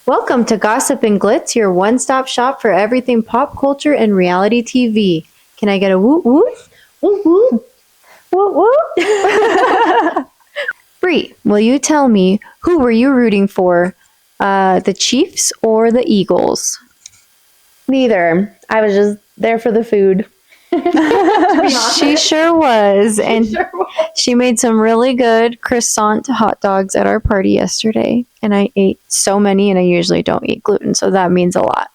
Welcome to Gossip and Glitz, your one-stop shop for everything pop culture and reality TV. Can I get a woot woot? Woot woot? Woot woot? Bri, will you tell me who were you rooting for? The Chiefs or the Eagles? Neither. I was just there for the food. She sure was. And she made some really good croissant hot dogs at our party yesterday. And I ate so many, and I usually don't eat gluten, so that means a lot.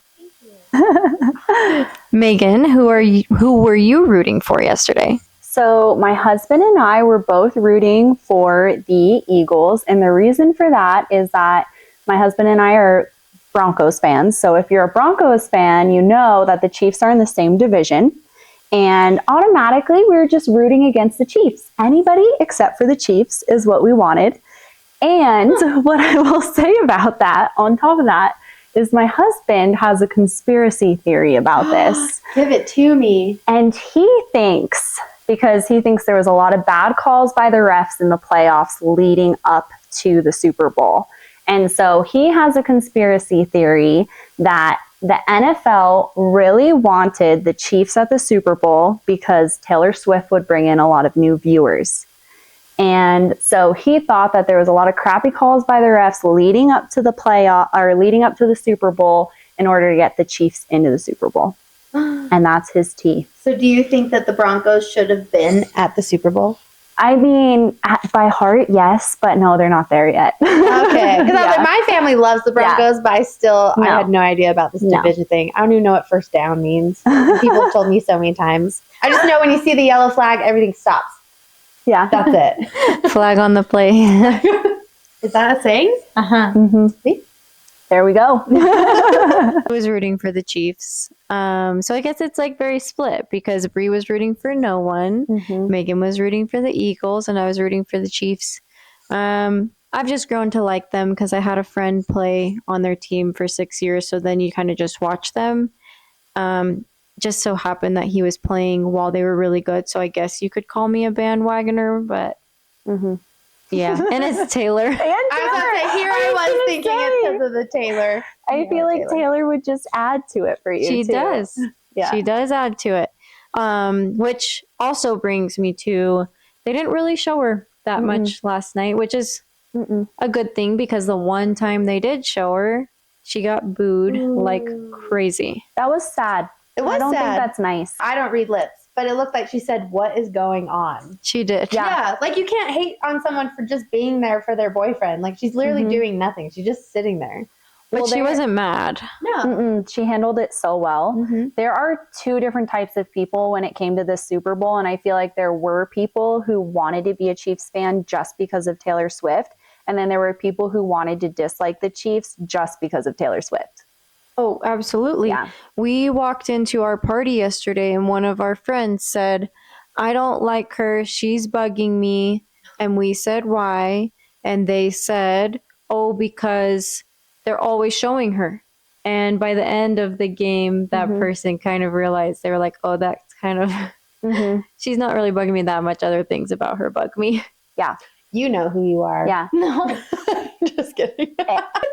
Megan, who were you rooting for yesterday? So my husband and I were both rooting for the Eagles. And the reason for that is that my husband and I are Broncos fans. So if you're a Broncos fan, you know that the Chiefs are in the same division. And automatically, we were just rooting against the Chiefs. Anybody except for the Chiefs is what we wanted. And what I will say about that, on top of that, is my husband has a conspiracy theory about this. Give it to me. And he thinks, because he thinks there was a lot of bad calls by the refs in the playoffs leading up to the Super Bowl. And so he has a conspiracy theory that the NFL really wanted the Chiefs at the Super Bowl because Taylor Swift would bring in a lot of new viewers. And so he thought that there was a lot of crappy calls by the refs leading up to the playoff or leading up to the Super Bowl in order to get the Chiefs into the Super Bowl. And that's his tea. So do you think that the Broncos should have been at the Super Bowl? I mean, by heart, yes, but no, they're not there yet. Okay. Because I was like, my family loves the Broncos, but I had no idea about this division thing. I don't even know what first down means. People have told me so many times. I just know when you see the yellow flag, everything stops. Yeah. That's it. Flag on the play. Is that a saying? Uh-huh. Mm-hmm. See? There we go. I was rooting for the Chiefs. So I guess it's like very split because Bri was rooting for no one. Mm-hmm. Megan was rooting for the Eagles, and I was rooting for the Chiefs. I've just grown to like them because I had a friend play on their team for 6 years. So then you kind of just watch them. Just so happened that he was playing while they were really good. So I guess you could call me a bandwagoner, but yeah. And it's Taylor. I was going to say, here I was thinking it's because of the Taylor. I feel like Taylor would just add to it for you. She too. does. Yeah. She does add to it. Which also brings me to, they didn't really show her that much last night, which is a good thing because the one time they did show her, she got booed like crazy. That was sad. It was I don't sad. think that's nice. I don't read lips, but it looked like she said, "What is going on?" She did. Yeah. Like you can't hate on someone for just being there for their boyfriend. Like she's literally doing nothing. She's just sitting there. But she wasn't mad. No. She handled it so well. There are two different types of people when it came to the Super Bowl. And I feel like there were people who wanted to be a Chiefs fan just because of Taylor Swift. And then there were people who wanted to dislike the Chiefs just because of Taylor Swift. Oh, absolutely. Yeah. We walked into our party yesterday and one of our friends said, I don't like her. She's bugging me. And we said, why? And they said, oh, because they're always showing her. And by the end of the game, that person kind of realized, they were like, oh, that's kind of, she's not really bugging me that much. Other things about her bug me. Yeah. You know who you are. Yeah. No. Just kidding.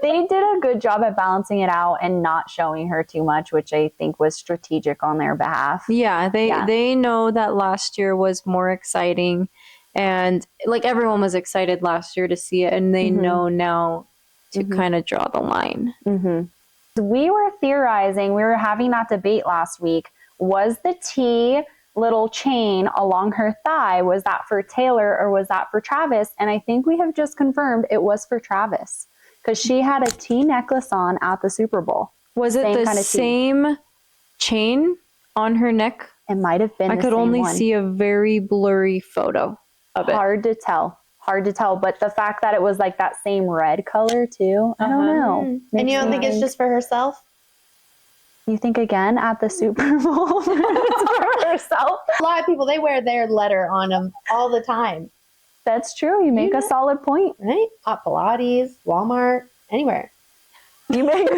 They did a good job at balancing it out and not showing her too much, which I think was strategic on their behalf. Yeah, they know that last year was more exciting. And like everyone was excited last year to see it. And they know now to kind of draw the line. We were theorizing, we were having that debate last week. Was the T little chain along her thigh, was that for Taylor or was that for Travis? And I think we have just confirmed it was for Travis because she had a T necklace on at the Super Bowl. Was it the same chain on her neck? It might have been. I could only see a very blurry photo of it. Hard to tell, but the fact that it was like that same red color too, I don't know. And you don't think it's just for herself? You think again at the Super Bowl it's for herself? A lot of people, they wear their letter on them all the time. That's true. You make a solid point. Right? Hot Pilates, Walmart, anywhere. You make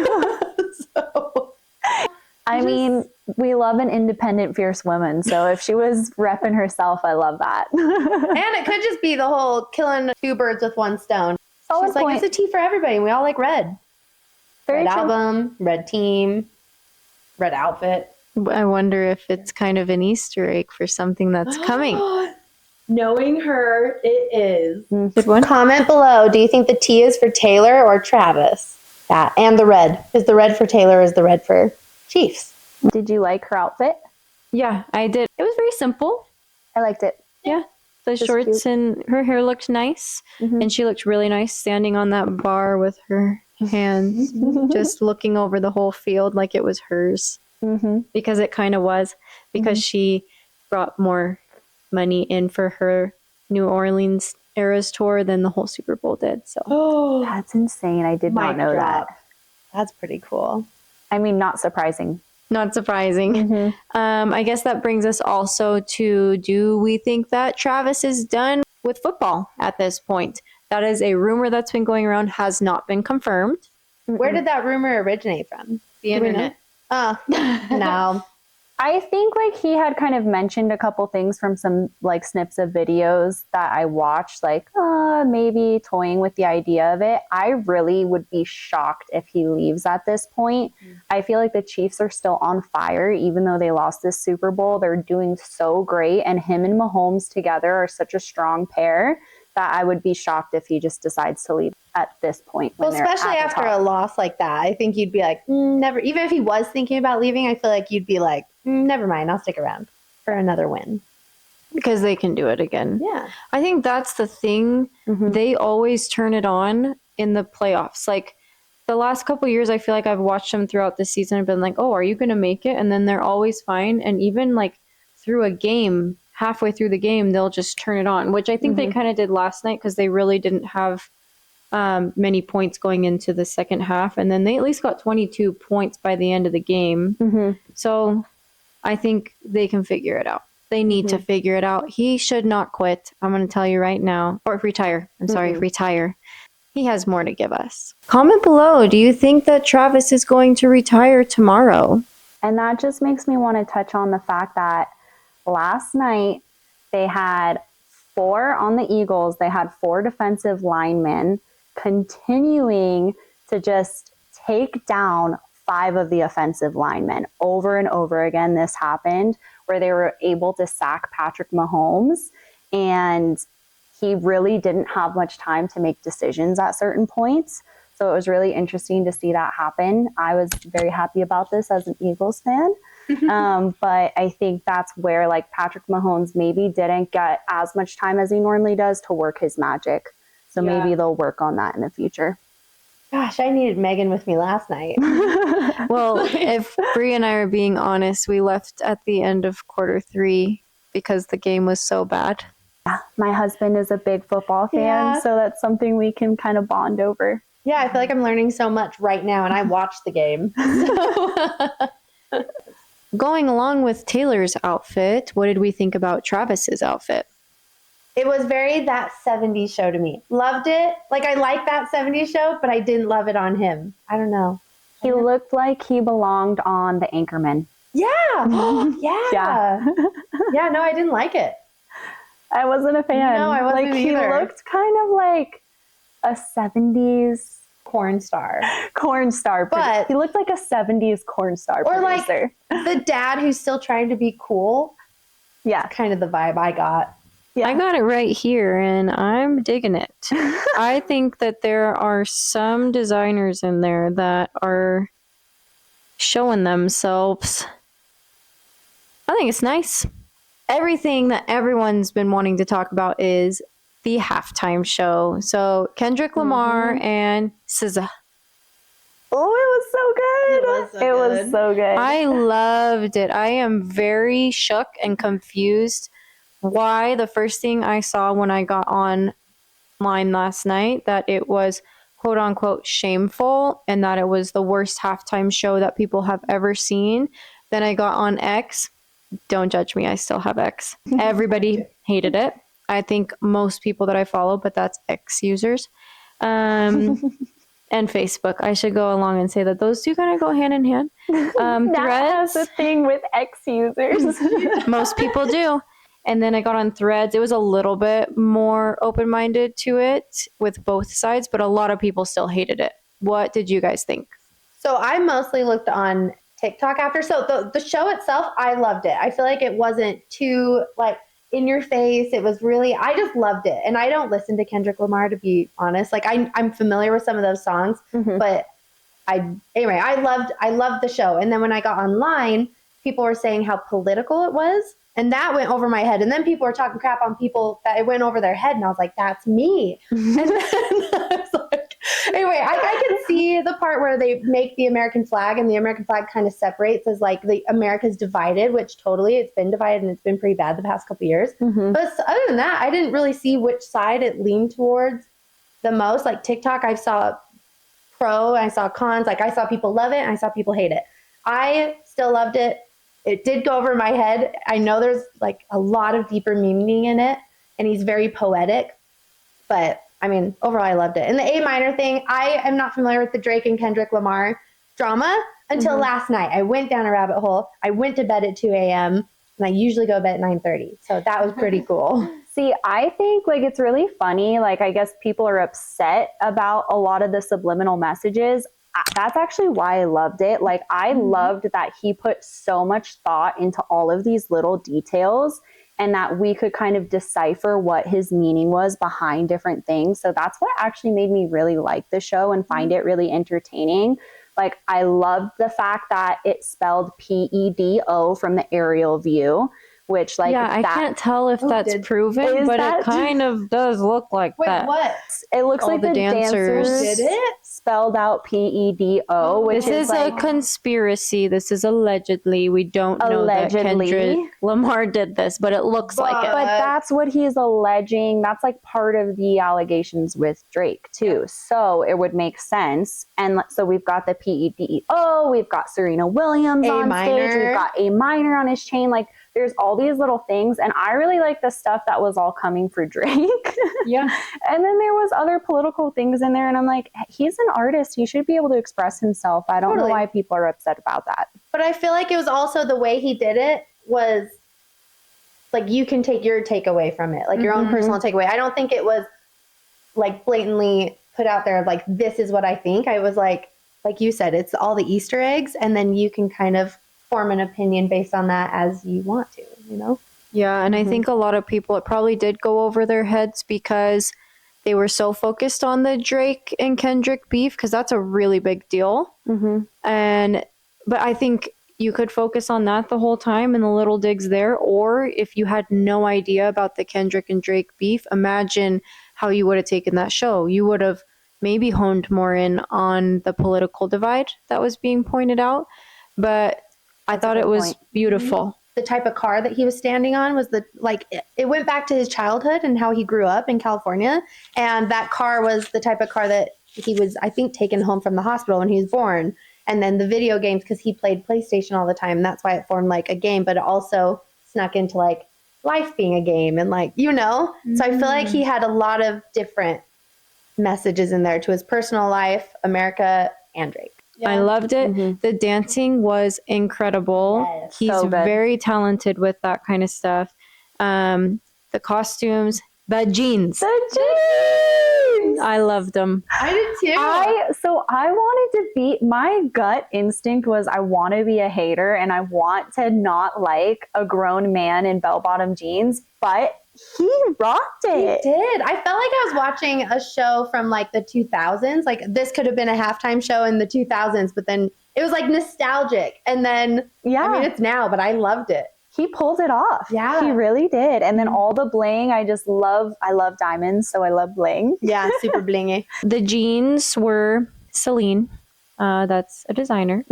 I mean, we love an independent, fierce woman. So if she was repping herself, I love that. And it could just be the whole killing two birds with one stone. Solid She's like, point. it's a tea for everybody. And we all like red. Red album, red team, red outfit. I wonder if it's kind of an Easter egg for something that's coming. Knowing her, it is. Good one. Comment below. Do you think the T is for Taylor or Travis? Yeah, and the red. Is the red for Taylor? Is the red for Chiefs? Did you like her outfit? Yeah, I did. It was very simple. I liked it. Yeah. The shorts cute. and her hair looked nice. And she looked really nice standing on that bar with her hands, just looking over the whole field like it was hers. Because it kind of was. Because she brought more money in for her New Orleans Eras tour than the whole Super Bowl did. So That's insane. I did not know that. That's pretty cool. I mean, not surprising. not surprising. I guess that brings us also to, do we think that Travis is done with football at this point? That is a rumor that's been going around, has not been confirmed. Where did that rumor originate from? The internet. Oh, no. I think like he had kind of mentioned a couple things from some like snips of videos that I watched, like maybe toying with the idea of it. I really would be shocked if he leaves at this point. I feel like the Chiefs are still on fire, even though they lost this Super Bowl. They're doing so great, and him and Mahomes together are such a strong pair that I would be shocked if he just decides to leave at this point. Well, especially after a loss like that, I think you'd be like, never. Even if he was thinking about leaving, I feel like you'd be like, never mind, I'll stick around for another win. Because they can do it again. Yeah. I think that's the thing. They always turn it on in the playoffs. Like the last couple of years, I feel like I've watched them throughout the season and been like, oh, are you going to make it? And then they're always fine. And even like through a game, halfway through the game, they'll just turn it on, which I think they kind of did last night because they really didn't have many points going into the second half. And then they at least got 22 points by the end of the game. So I think they can figure it out. They need to figure it out. He should not quit. I'm going to tell you right now. Or retire. I'm sorry, retire. He has more to give us. Comment below. Do you think that Travis is going to retire tomorrow? And that just makes me want to touch on the fact that last night they had on the Eagles, they had 4 defensive linemen continuing to just take down 5 of the offensive linemen. Over and over again, this happened where they were able to sack Patrick Mahomes, and he really didn't have much time to make decisions at certain points. So it was really interesting to see that happen. I was very happy about this as an Eagles fan. But I think that's where like Patrick Mahomes maybe didn't get as much time as he normally does to work his magic. So maybe they'll work on that in the future. Gosh, I needed Megan with me last night. Well, if Bri and I are being honest, we left at the end of quarter 3 because the game was so bad. Yeah, my husband is a big football fan, so that's something we can kind of bond over. Yeah, I feel like I'm learning so much right now, and I watched the game. Going along with Taylor's outfit, what did we think about Travis's outfit? It was very that 70s show to me. Loved it. Like, I like that 70s show, but I didn't love it on him. I don't know. He looked like he belonged on The Anchorman. Yeah. Yeah, no, I didn't like it. I wasn't a fan. No, I wasn't either. He looked kind of like a 70s corn star. But he looked like a 70s corn star or producer. Like the dad who's still trying to be cool. Yeah. Kind of the vibe I got. Yeah. I got it right here, and I'm digging it. I think that there are some designers in there that are showing themselves. I think it's nice. Everything that everyone's been wanting to talk about is the halftime show. So Kendrick Lamar and SZA. Oh, it was so good. It was so good. I loved it. I am very shook and confused why the first thing I saw when I got online last night that it was quote unquote shameful and that it was the worst halftime show that people have ever seen. Then I got on X. Don't judge me. I still have X. Everybody hated it. I think most people that I follow, but that's X users. And Facebook. I should go along and say that those two kind of go hand in hand. Threads. That's the thing with X users. Most people do. And then I got on Threads. It was a little bit more open-minded to it with both sides, but a lot of people still hated it. What did you guys think? So I mostly looked on TikTok after. So the show itself, I loved it. I feel like it wasn't too like in your face. It was really, I just loved it. And I don't listen to Kendrick Lamar, to be honest. Like I'm familiar with some of those songs, but anyway, I loved the show. And then when I got online, people were saying how political it was. And that went over my head. And then people were talking crap on people that it went over their head. And I was like, that's me. And then I was like, anyway, I can see the part where they make the American flag and the American flag kind of separates as like the America's divided, which totally it's been divided and it's been pretty bad the past couple years. But other than that, I didn't really see which side it leaned towards the most. Like TikTok, I saw pro, I saw cons. Like I saw people love it and I saw people hate it. I still loved it. It did go over my head. I know there's like a lot of deeper meaning in it and he's very poetic, but I mean, overall I loved it. And the A minor thing, I am not familiar with the Drake and Kendrick Lamar drama until last night. I went down a rabbit hole. I went to bed at 2 a.m. and I usually go to bed at 9:30. So that was pretty cool. See, I think like it's really funny. Like I guess people are upset about a lot of the subliminal messages. That's actually why I loved it. Like I loved that he put so much thought into all of these little details and that we could kind of decipher what his meaning was behind different things. So that's what actually made me really like the show and find it really entertaining. Like I loved the fact that it spelled PEDO from the aerial view, which like I can't tell if that's proven, but it kind of does look like that. What? It looks all like the dancers did it? Spelled out PEDO, which this is like, a conspiracy. This is allegedly. We don't know that Kendrick Lamar did this, but it looks like it. But that's what he's alleging. That's like part of the allegations with Drake too. So it would make sense. And so we've got the PEDO. We've got Serena Williams on stage. We've got A minor on his chain. Like there's all these little things. And I really like the stuff that was all coming for Drake. Yeah. And then there was other political things in there. And I'm like, he's an artist. He should be able to express himself. I don't know why people are upset about that. But I feel like it was also the way he did it was like you can take your takeaway from it, like your own personal takeaway. I don't think it was like blatantly put out there like this is what I think. I was like you said, it's all the Easter eggs, and then you can kind of form an opinion based on that as you want to, you know? Yeah, and I think a lot of people, it probably did go over their heads because they were so focused on the Drake and Kendrick beef, because that's a really big deal. But I think you could focus on that the whole time and the little digs there. Or if you had no idea about the Kendrick and Drake beef, imagine how you would have taken that show. You would have maybe honed more in on the political divide that was being pointed out. But I thought it was beautiful. The type of car that he was standing on was it went back to his childhood and how he grew up in California. And that car was the type of car that he was, I think, taken home from the hospital when he was born. And then the video games, because he played PlayStation all the time. And that's why it formed like a game, but it also snuck into like life being a game and like, you know? So I feel like he had a lot of different messages in there to his personal life, America, and Drake. Yeah. I loved it. The dancing was incredible. Yes, he's very talented with that kind of stuff. The costumes, the jeans. I loved them. I did too. So I wanted to be, my gut instinct was I want to be a hater and I want to not like a grown man in bell-bottom jeans, but he rocked it. He did. I felt like I was watching a show from like the 2000s. Like this could have been a halftime show in the 2000s, but then it was like nostalgic. And then, I mean, it's now, but I loved it. He pulled it off. Yeah. He really did. And then all the bling, I love diamonds, so I love bling. Yeah, super blingy. The jeans were Celine. That's a designer.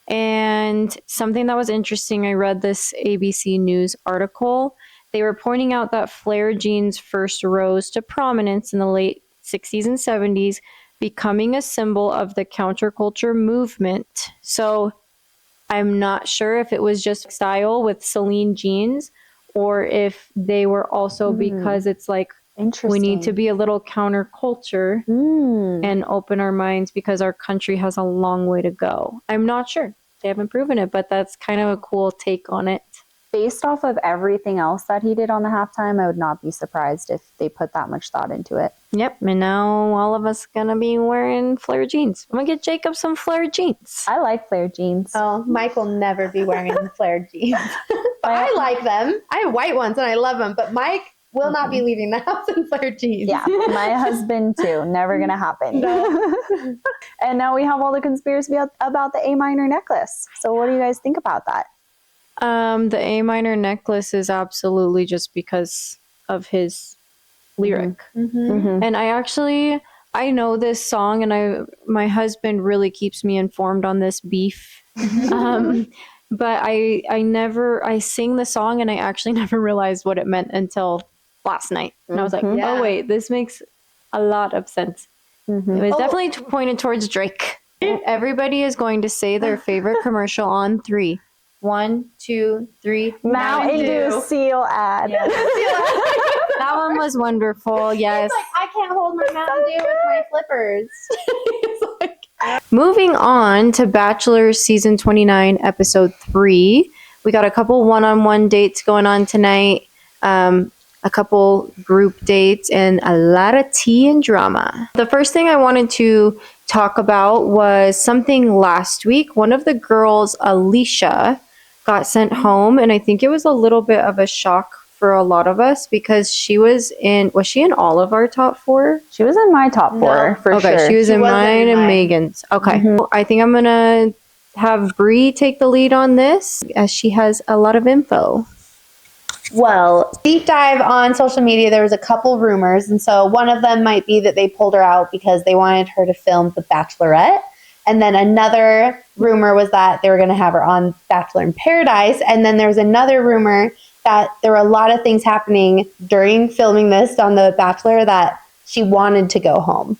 And something that was interesting, I read this ABC News article. They were pointing out that flare jeans first rose to prominence in the late 60s and 70s, becoming a symbol of the counterculture movement. So I'm not sure if it was just style with Celine jeans or if they were also because it's like we need to be a little counterculture and open our minds because our country has a long way to go. I'm not sure. They haven't proven it, but that's kind of a cool take on it. based off of everything else that he did on the halftime, I would not be surprised if they put that much thought into it. Yep, and now all of us gonna be wearing flare jeans. I'm gonna get Jacob some flare jeans. I like flare jeans. Oh, Mike will never be wearing flared jeans. But I like them. I have white ones and I love them. But Mike will not be leaving the house in flared jeans. Yeah, my husband too. Never gonna happen. No. And now we have all the conspiracy about the A minor necklace. So what do you guys think about that? The A minor necklace is absolutely just because of his lyric. And I know this song, and my husband really keeps me informed on this beef. But I sing the song and I actually never realized what it meant until last night. And I was like, oh wait, this makes a lot of sense. It was definitely pointed towards Drake. Everybody is going to say their favorite commercial on 3. 1, 2, 3. Mountain Dew seal ad. Yes. That one was wonderful. Yes. He's like, I can't hold my Mountain Dew with my flippers. Moving on to Bachelor Season 29, Episode 3. We got a couple one-on-one dates going on tonight, a couple group dates, and a lot of tea and drama. The first thing I wanted to talk about was something last week. One of the girls, Alicia, got sent home, and I think it was a little bit of a shock for a lot of us because was she in all of our top 4? She was in my top 4 for sure. Okay, she was in mine and Megan's. Okay. I think I'm going to have Bri take the lead on this as she has a lot of info. Well, deep dive on social media, there was a couple rumors. And so one of them might be that they pulled her out because they wanted her to film The Bachelorette. And then another rumor was that they were going to have her on Bachelor in Paradise. And then there was another rumor that there were a lot of things happening during filming this on The Bachelor that she wanted to go home.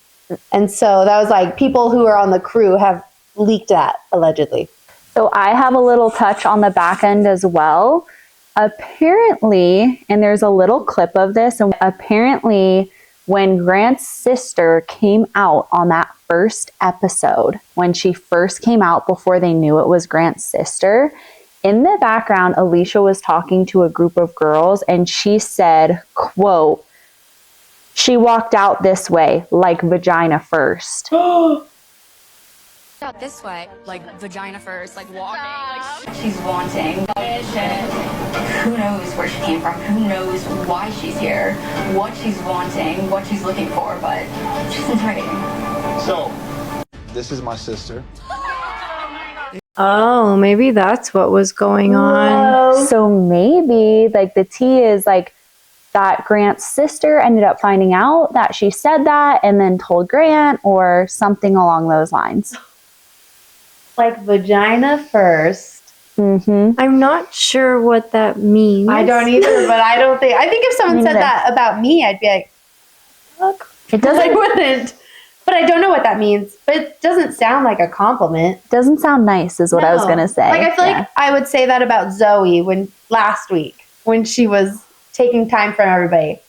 And so that was like people who are on the crew have leaked that, allegedly. So I have a little touch on the back end as well. Apparently, and there's a little clip of this, and apparently when Grant's sister came out on that first episode, when she first came out before they knew it was Grant's sister, in the background, Alicia was talking to a group of girls and she said, quote, "She walked out this way, like vagina first." Out this way, like vagina first, like walking. Like she's wanting. Who knows where she came from? Who knows why she's here? What she's wanting? What she's looking for? But she's inviting. So, this is my sister. Oh, maybe that's what was going on. So maybe like the tea is like that Grant's sister ended up finding out that she said that and then told Grant or something along those lines. Like vagina first. I'm not sure what that means. I don't either, but I think if someone said that about me, I'd be like, look, It doesn't, I wouldn't. But I don't know what that means. But it doesn't sound like a compliment. doesn't sound nice is what I was going to say. Like, I feel like I would say that about Zoe last week when she was taking time from everybody.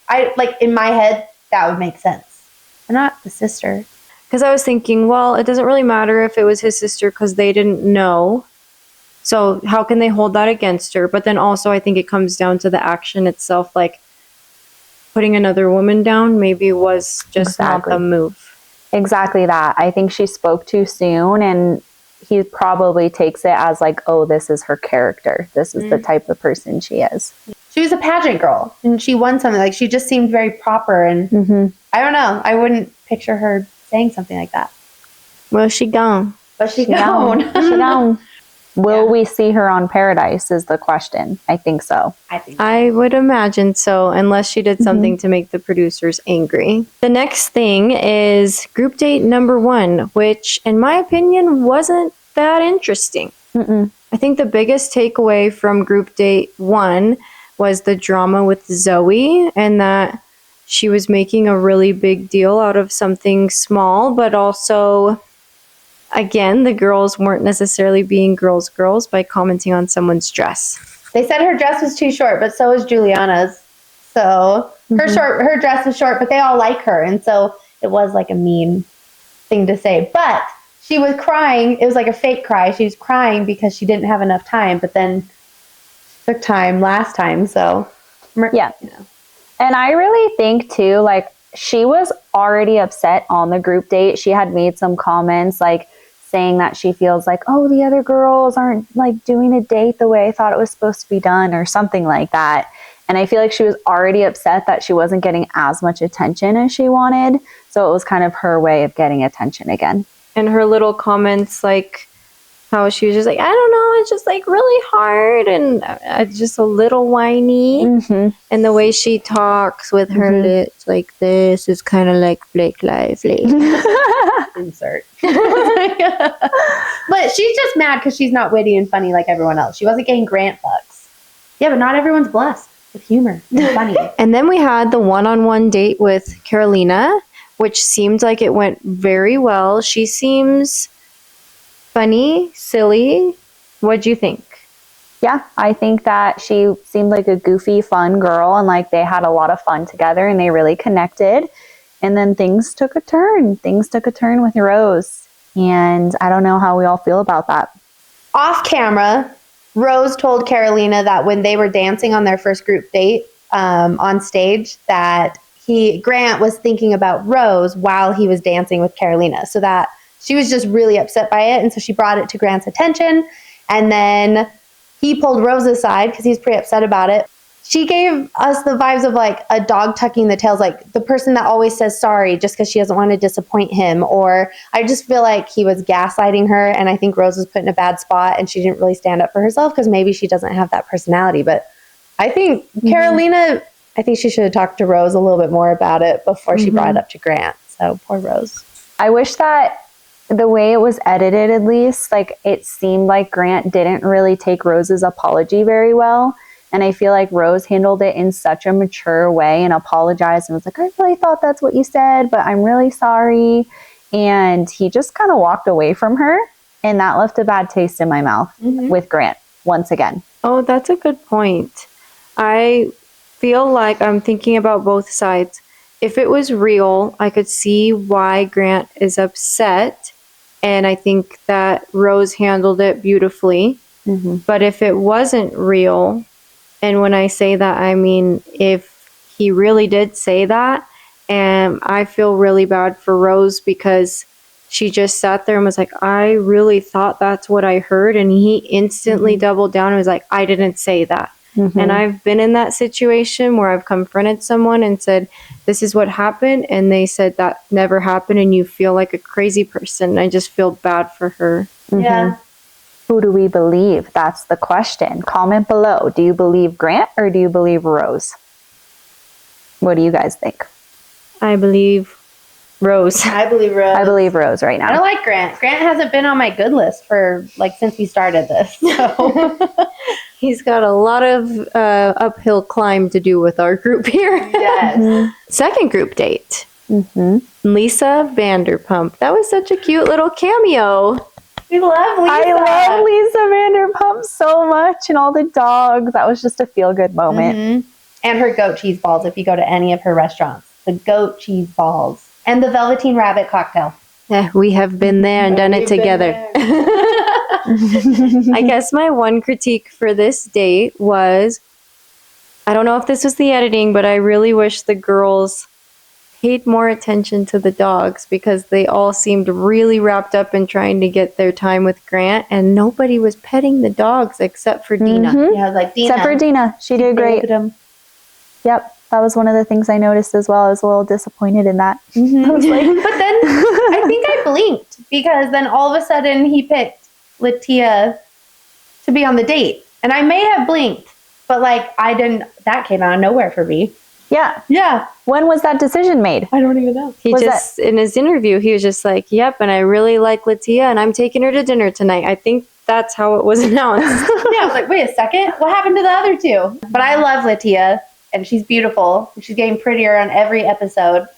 In my head, that would make sense. I'm not the sister. Because I was thinking, well, it doesn't really matter if it was his sister because they didn't know. So how can they hold that against her? But then also I think it comes down to the action itself, like putting another woman down maybe was just not the move. Exactly that. I think she spoke too soon and he probably takes it as like, oh, this is her character. This is the type of person she is. She was a pageant girl and she won something. Like she just seemed very proper and I don't know. I wouldn't picture her saying something like that. Well, she gone. But she gone. She gone. Will we see her on Paradise is the question. I think so. I would imagine so, unless she did something to make the producers angry. The next thing is group date number 1, which in my opinion wasn't that interesting. I think the biggest takeaway from group date 1 was the drama with Zoe and that she was making a really big deal out of something small, but also, again, the girls weren't necessarily being girls by commenting on someone's dress. They said her dress was too short, but so was Juliana's. So her dress was short, but they all like her. And so it was like a mean thing to say. But she was crying. It was like a fake cry. She was crying because she didn't have enough time. But then took time last time. So, yeah. And I really think too, like, she was already upset on the group date. She had made some comments like saying that she feels like, oh, the other girls aren't like doing a date the way I thought it was supposed to be done or something like that. And I feel like she was already upset that she wasn't getting as much attention as she wanted. So it was kind of her way of getting attention again. And her little comments, like how she was just like, I don't know, it's just like really hard and just a little whiny. And the way she talks with her lips like this is kind of like Blake Lively. Insert. But she's just mad because she's not witty and funny like everyone else. She wasn't getting Grant fucks. Yeah, but not everyone's blessed with humor and funny. And then we had the one-on-one date with Carolina, which seemed like it went very well. She seems funny, silly. What'd you think? Yeah, I think that she seemed like a goofy, fun girl, and like they had a lot of fun together and they really connected. And then things took a turn. Things took a turn with Rose. And I don't know how we all feel about that. Off camera, Rose told Carolina that when they were dancing on their first group date on stage, that Grant was thinking about Rose while he was dancing with Carolina. So that she was just really upset by it. And so she brought it to Grant's attention. And then he pulled Rose aside because he's pretty upset about it. She gave us the vibes of like a dog tucking the tails, like the person that always says sorry just because she doesn't want to disappoint him. Or I just feel like he was gaslighting her. And I think Rose was put in a bad spot and she didn't really stand up for herself because maybe she doesn't have that personality. But I think Carolina, I think she should have talked to Rose a little bit more about it before she brought it up to Grant. So poor Rose. I wish that the way it was edited, at least, like it seemed like Grant didn't really take Rose's apology very well. And I feel like Rose handled it in such a mature way and apologized and was like, I really thought that's what you said, but I'm really sorry. And he just kind of walked away from her. And that left a bad taste in my mouth with Grant once again. Oh, that's a good point. I feel like I'm thinking about both sides. If it was real, I could see why Grant is upset. And I think that Rose handled it beautifully. But if it wasn't real, and when I say that, I mean, if he really did say that, and I feel really bad for Rose because she just sat there and was like, I really thought that's what I heard. And he instantly doubled down and was like, I didn't say that. And I've been in that situation where I've confronted someone and said, this is what happened. And they said that never happened. And you feel like a crazy person. I just feel bad for her. Yeah. Who do we believe? That's the question. Comment below. Do you believe Grant or do you believe Rose? What do you guys think? I believe Rose. I believe Rose. I believe Rose right now. I don't like Grant. Grant hasn't been on my good list for like since we started this. So He's got a lot of uphill climb to do with our group here. yes. Second group date. Lisa Vanderpump. That was such a cute little cameo. We love Lisa. I love Lisa Vanderpump so much and all the dogs. That was just a feel-good moment. And her goat cheese balls if you go to any of her restaurants. The goat cheese balls. And the Velveteen Rabbit cocktail. Yeah, we have been there and done it together. I guess my one critique for this date was, I don't know if this was the editing, but I really wish the girls paid more attention to the dogs because they all seemed really wrapped up in trying to get their time with Grant and nobody was petting the dogs except for Dina. Yeah, I was like, Dina. Except for Dina. She did great. Yep. That was one of the things I noticed as well. I was a little disappointed in that. I was like, But then I think I blinked because then all of a sudden he picked Latia to be on the date. And I may have blinked, but like I didn't, that came out of nowhere for me. yeah. Yeah. When was that decision made? I don't even know. He Was just, in his interview, he was just like, yep, and I really like Latia and I'm taking her to dinner tonight. I think that's how it was announced. Yeah, I was like, wait a second. What happened to the other two? But I love Latia. And she's beautiful. She's getting prettier on every episode.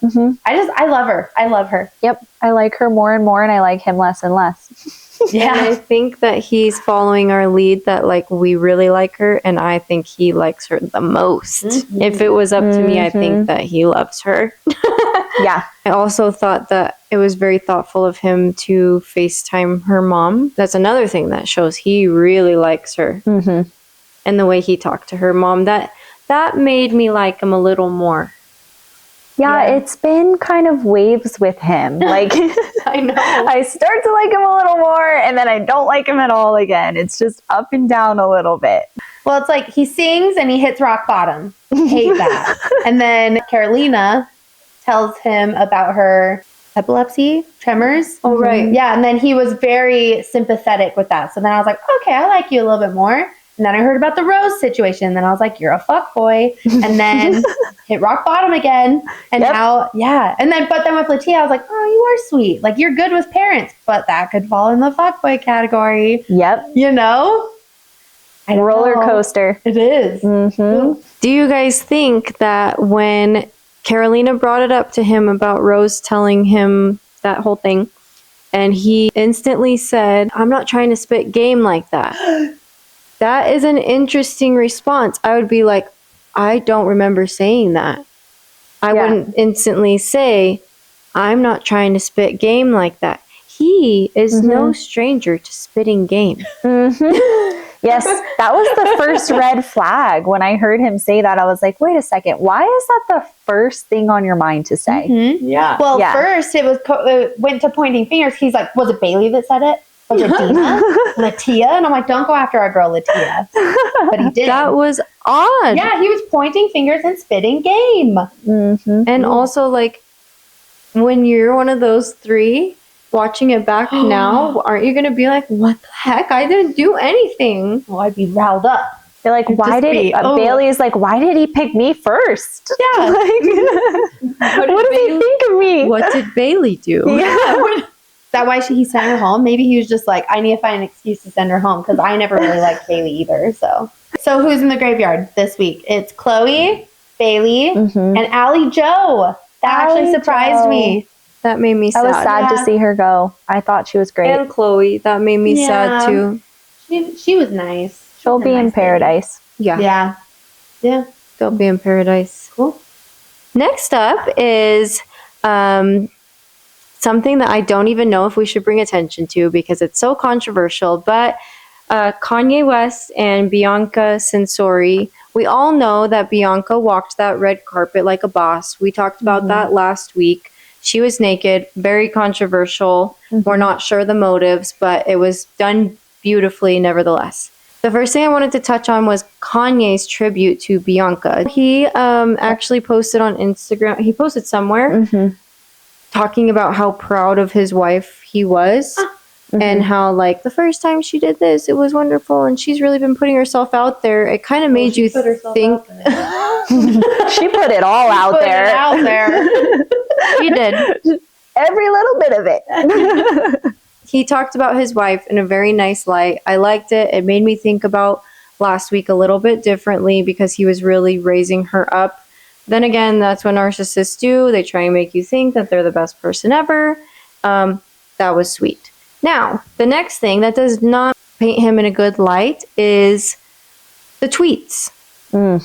I love her. I love her. Yep. I like her more and more and I like him less and less. And I think that he's following our lead that like we really like her and I think he likes her the most. If it was up to me, I think that he loves her. Yeah. I also thought that it was very thoughtful of him to FaceTime her mom. That's another thing that shows he really likes her. and the way he talked to her mom, that made me like him a little more. Yeah, it's been kind of waves with him. Like, I know. I start to like him a little more, and then I don't like him at all again. It's just up and down a little bit. Well, it's like he sings and he hits rock bottom. Hate that. And then Carolina tells him about her epilepsy, tremors. Oh, right. Yeah, and then he was very sympathetic with that. So then I was like, okay, I like you a little bit more. And then I heard about the Rose situation. And then I was like, you're a fuckboy. And then hit rock bottom again. And now, and then, but then with Latia, I was like, oh, you are sweet. Like, you're good with parents, but that could fall in the fuckboy category. Yep. You know? Roller coaster. It is. Mm-hmm. Do you guys think that when Carolina brought it up to him about Rose telling him that whole thing, and he instantly said, I'm not trying to spit game like that. That is an interesting response. I would be like, I don't remember saying that. I wouldn't instantly say, I'm not trying to spit game like that. He is no stranger to spitting game. Yes, that was the first red flag. When I heard him say that, I was like, wait a second, why is that the first thing on your mind to say? Yeah. Well, first it went to pointing fingers. He's like, was it Bailey that said it? Was it Dina? Latia? And I'm like, don't go after our girl Latia. But he did. That was odd. Yeah, he was pointing fingers and spitting game. And also, like, when you're one of those three, watching it back now, aren't you going to be like, what the heck? I didn't do anything. Oh, I'd be riled up. You're like, why did Bailey is like, why did he pick me first? Yeah. Like, what does he think of me? What did Bailey do? Yeah. Is that why he sent her home? Maybe he was just like, I need to find an excuse to send her home, because I never really liked Bailey either. So who's in the graveyard this week? It's Chloe, Bailey, and Allie Joe. That actually surprised me. That made me sad. I was sad to see her go. I thought she was great. And Chloe, that made me sad too. She was nice. She'll be in paradise. Yeah. They'll be in paradise. Cool. Next up is something that I don't even know if we should bring attention to because it's so controversial, but Kanye West and Bianca Censori. We all know that Bianca walked that red carpet like a boss. We talked about that last week. She was naked, very controversial. We're not sure the motives, but it was done beautifully nevertheless. The first thing I wanted to touch on was Kanye's tribute to Bianca. He actually posted on Instagram, he posted somewhere talking about how proud of his wife he was and how, like, the first time she did this, it was wonderful and she's really been putting herself out there. It kind of made you think. She put it all out there. He did. Every little bit of it. He talked about his wife in a very nice light. I liked it. It made me think about last week a little bit differently because he was really raising her up. Then again, that's what narcissists do. They try and make you think that they're the best person ever. That was sweet. Now, the next thing that does not paint him in a good light is the tweets. The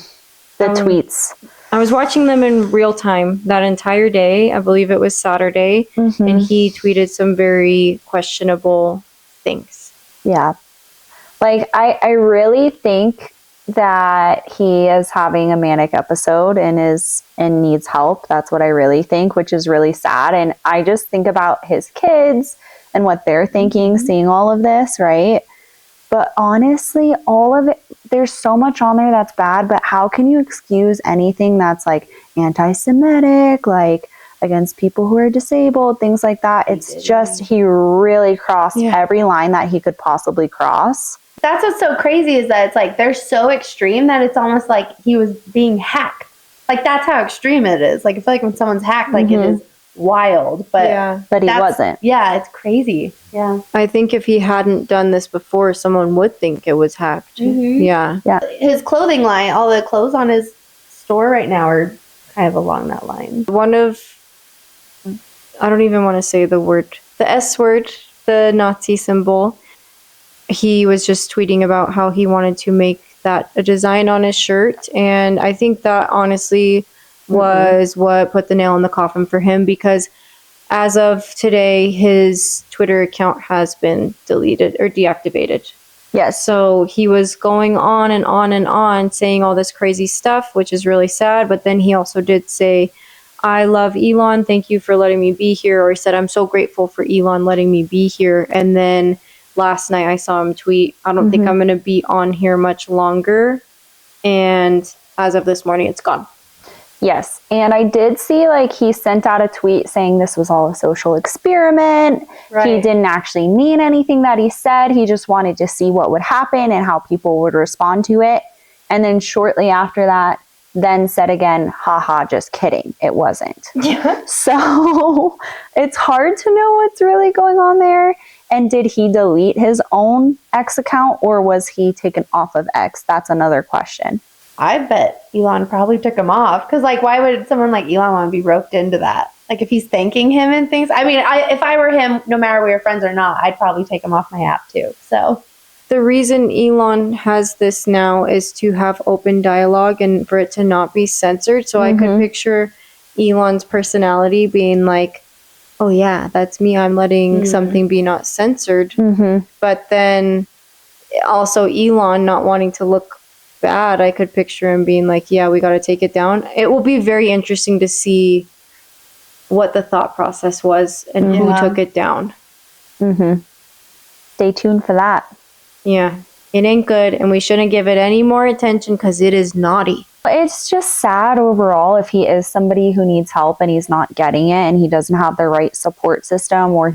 tweets. I was watching them in real time that entire day. I believe it was Saturday. And he tweeted some very questionable things. Yeah. Like, I really think that he is having a manic episode and needs help. That's what I really think, which is really sad. And I just think about his kids and what they're thinking, seeing all of this, right? But honestly, all of it, there's so much on there that's bad, but how can you excuse anything that's like anti-Semitic, like against people who are disabled, things like that? It's just, he really crossed every line that he could possibly cross. That's what's so crazy is that it's like they're so extreme that it's almost like he was being hacked. Like, that's how extreme it is. Like, I feel like when someone's hacked, like it is wild, but he wasn't. Yeah, it's crazy. Yeah, I think if he hadn't done this before, someone would think it was hacked. Yeah. His clothing line, all the clothes on his store right now are kind of along that line. One of, I don't even want to say the word, the S word, the Nazi symbol. He was just tweeting about how he wanted to make that a design on his shirt. And I think that honestly was what put the nail in the coffin for him, because as of today, his Twitter account has been deleted or deactivated. Yes. So he was going on and on and on saying all this crazy stuff, which is really sad. But then he also did say, I love Elon. Thank you for letting me be here. Or he said, I'm so grateful for Elon letting me be here. And then last night I saw him tweet, I don't think I'm going to be on here much longer. And as of this morning, it's gone. Yes. And I did see like he sent out a tweet saying this was all a social experiment. He didn't actually mean anything that he said. He just wanted to see what would happen and how people would respond to it. And then shortly after that, then said again, haha, just kidding. It wasn't. Yeah. So it's hard to know what's really going on there. And did he delete his own X account or was he taken off of X? That's another question. I bet Elon probably took him off. Because, like, why would someone like Elon want to be roped into that? Like, if he's thanking him and things. I mean, if I were him, no matter we were friends or not, I'd probably take him off my app too. So the reason Elon has this now is to have open dialogue and for it to not be censored. So I could picture Elon's personality being like, oh yeah, that's me. I'm letting something be not censored. But then also Elon not wanting to look bad. I could picture him being like, yeah, we got to take it down. It will be very interesting to see what the thought process was and who took it down. Stay tuned for that. Yeah, it ain't good, and we shouldn't give it any more attention because it is naughty. It's just sad overall if he is somebody who needs help and he's not getting it and he doesn't have the right support system or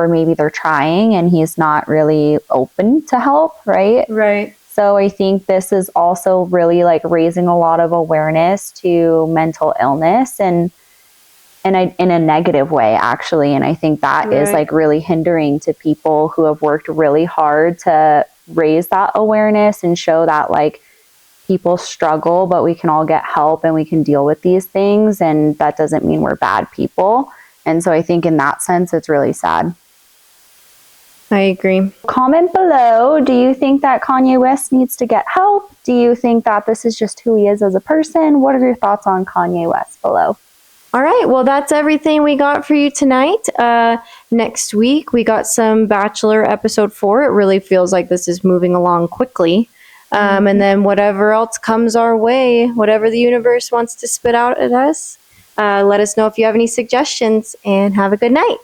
maybe they're trying and he's not really open to help, right? Right. So I think this is also really like raising a lot of awareness to mental illness and in a negative way, actually. And I think that is like really hindering to people who have worked really hard to raise that awareness and show that like people struggle, but we can all get help and we can deal with these things. And that doesn't mean we're bad people. And so I think in that sense, it's really sad. I agree. Comment below. Do you think that Kanye West needs to get help? Do you think that this is just who he is as a person? What are your thoughts on Kanye West below? All right. Well, that's everything we got for you tonight. Next week, we got some Bachelor episode 4. It really feels like this is moving along quickly. And then whatever else comes our way, whatever the universe wants to spit out at us, let us know if you have any suggestions and have a good night.